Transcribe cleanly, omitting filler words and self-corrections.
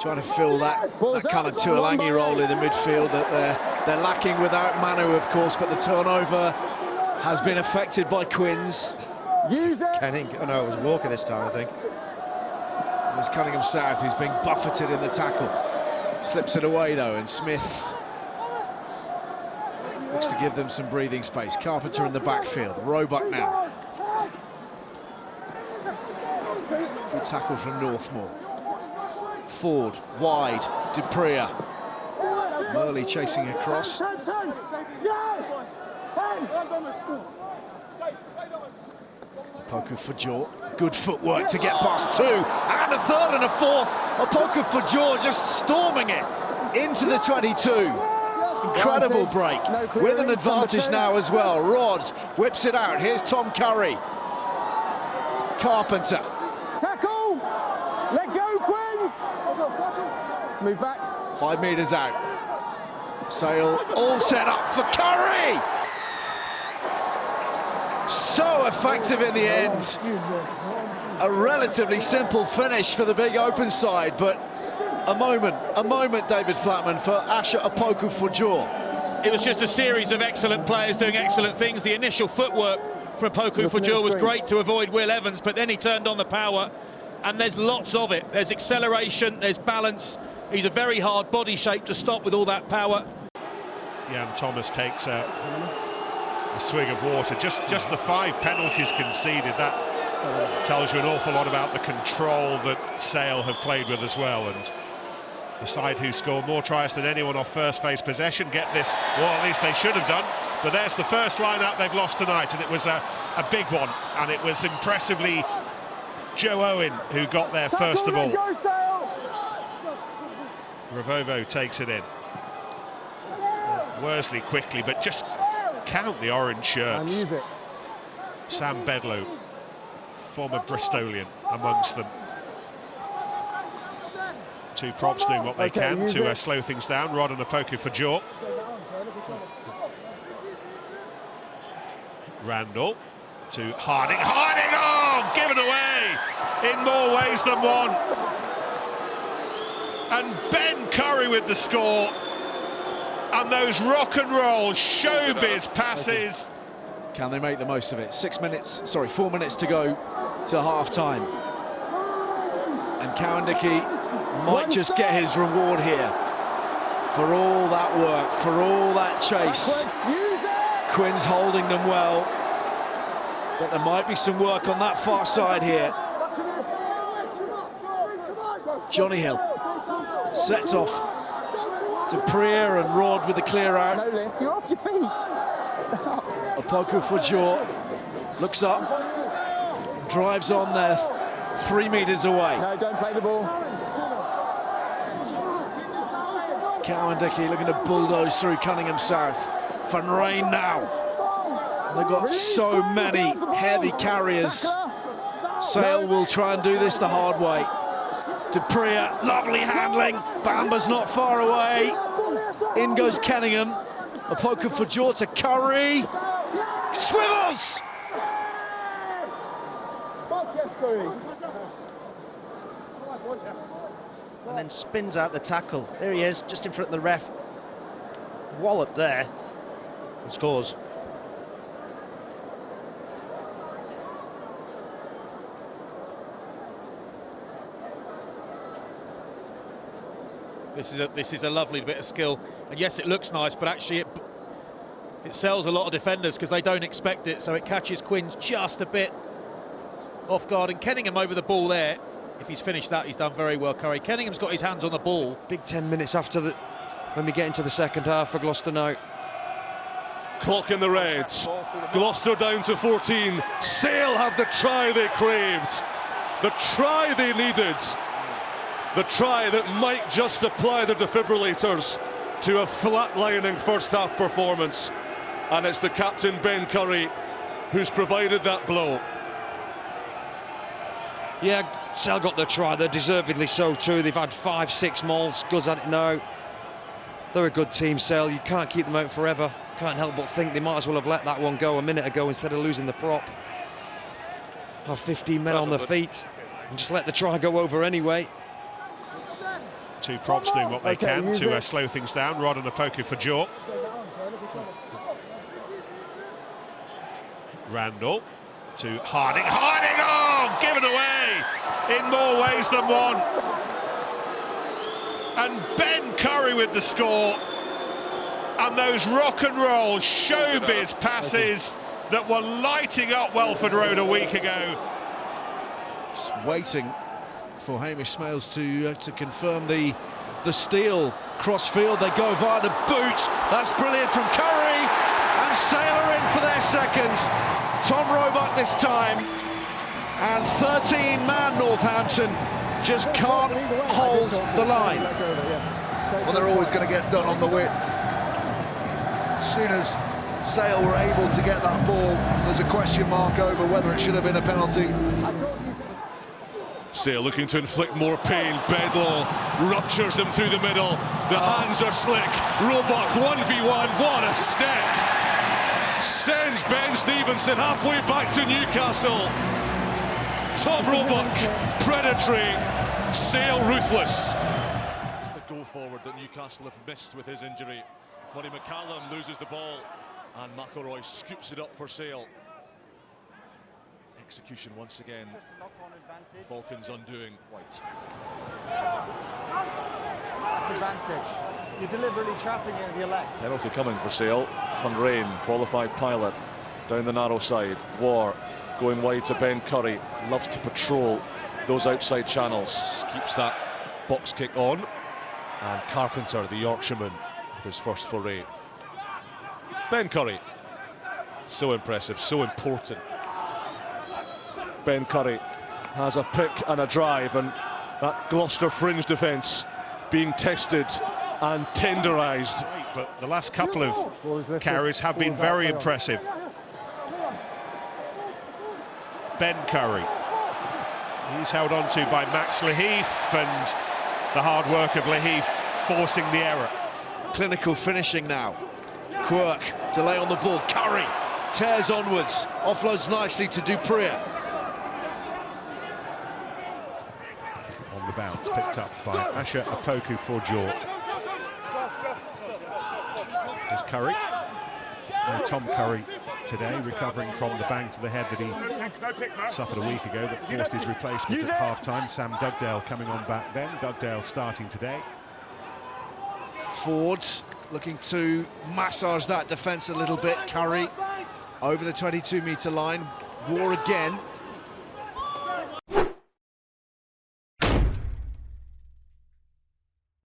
Trying to fill that kind of Tuolangi role in the midfield that they're lacking without Manu, of course, but the turnover has been affected by Quins. Kenning, oh no, it was Walker this time, I think. There's Cunningham South, who's being buffeted in the tackle. Slips it away, though, and Smith looks to give them some breathing space. Carpenter in the backfield. Roebuck now. Good tackle from Northmore. Ford, wide, Dupria. Murley chasing across. Opoku for Jaw. Good footwork to get past two. And a third and a fourth. Opoku for Jaw just storming it into the 22. Incredible break. With an advantage now as well. Rod whips it out. Here's Tom Curry. Carpenter. Tackle! Let go, Quins! Move back. 5 metres out. Sale all set up for Curry! So effective in the end. A relatively simple finish for the big open side, but a moment, David Flatman, for Asha Opoku for Jaw. It was just a series of excellent players doing excellent things. The initial footwork for Opoku for Jaw was great to avoid Will Evans, but then he turned on the power, and there's lots of it. There's acceleration, there's balance. He's a very hard body shape to stop with all that power. Jan Thomas takes a swig of water. Just the 5 penalties conceded, that tells you an awful lot about the control that Sale have played with as well. And the side who scored more tries than anyone off first phase possession get this, well, at least they should have done. But there's the first line-up they've lost tonight, and it was a big one, and it was impressively Joe Owen who got there first of all. Ravovo takes it in. Worsley quickly, but just count the orange shirts. Sam Bedlow, former Bristolian, amongst them. 2 props doing what they can to slow things down. Rod and Opoku for Jaw. Randall to Harding. Harding, oh, given away in more ways than one. And Ben Curry with the score. And those rock and roll showbiz passes. Can they make the most of it? 4 minutes to go to half-time. And Cowan-Dickey might just get his reward here for all that work, for all that chase. Quins holding them well, but there might be some work on that far side here. Johnny Hill sets off to Prier and Rod with the clear out. No lift, you're off your feet. Stop. Opoku for Jaw looks up, drives on there, 3 metres away. No, don't play the ball. Cowan-Dickey looking to bulldoze through Cunningham South. Van Rijn now. They've got so many heavy carriers. Sale will try and do this the hard way. Dupria, lovely handling. Bamba's not far away. In goes Kenningham. Opoku for Jaw to Curry. Swivels! And then spins out the tackle. There he is, just in front of the ref. Wallop there. And scores. This is a lovely bit of skill, and yes, it looks nice, but actually it sells a lot of defenders because they don't expect it, so it catches Quins just a bit off guard. And Kenningham over the ball there. If he's finished that, he's done very well. Curry. Kenningham's got his hands on the ball. Big 10 minutes after when we get into the second half for Gloucester now. Clock in the Reds. Gloucester down to 14. Sale had the try they craved, the try they needed. The try that might just apply the defibrillators to a flatlining first-half performance. And it's the captain, Ben Curry, who's provided that blow. Yeah, Sale got the try. They're deservedly so too. They've had 5-6 mauls. Goes at it now. They're a good team, Sale. You can't keep them out forever. Can't help but think they might as well have let that one go a minute ago instead of losing the prop. Have 15 men on their feet and just let the try go over anyway. Two props doing what they can to slow things down. Rod and a poker for Jork. Randall to Harding. Harding, oh, given away in more ways than one. And Ben Curry with the score. And those rock and roll showbiz passes that were lighting up Welford Road a week ago. Just waiting for Hamish Smales to confirm the steal. Crossfield, they go via the boot. That's brilliant from Curry. And Sale are in for their second. Tom Roebuck this time. And 13-man Northampton just can't hold the line. Well, they're always going to get done on the width. As soon as Sale were able to get that ball, there's a question mark over whether it should have been a penalty. Sale looking to inflict more pain. Bedlow ruptures them through the middle. The hands are slick. Roebuck 1v1. What a step! Sends Ben Stevenson halfway back to Newcastle. Tom Roebuck, predatory. Sale ruthless. It's the goal forward that Newcastle have missed with his injury. Murray McCallum loses the ball, and McElroy scoops it up for Sale. Execution once again. Falcons undoing White. That's advantage. You're deliberately trapping it with your leg. Penalty coming for Sale. Van Rijn, qualified pilot, down the narrow side. War going wide to Ben Curry. Loves to patrol those outside channels. Keeps that box kick on. And Carpenter, the Yorkshireman, with his first foray. Ben Curry. So impressive, so important. Ben Curry has a pick and a drive, and that Gloucester fringe defence being tested and tenderised. But the last couple of carries have been very impressive. Ben Curry. He's held on to by Max Laheath, and the hard work of Laheath forcing the error. Clinical finishing now. Quirk, delay on the ball. Curry tears onwards, offloads nicely to Dupree. On the bounce, picked up by Asher Apoku for Jork. There's Curry. And Tom Curry today recovering from the bang to the head that he suffered a week ago that forced his replacement at half-time. Sam Dugdale coming on back then. Dugdale starting today. Ford looking to massage that defence a little bit. Curry over the 22-metre line. War again.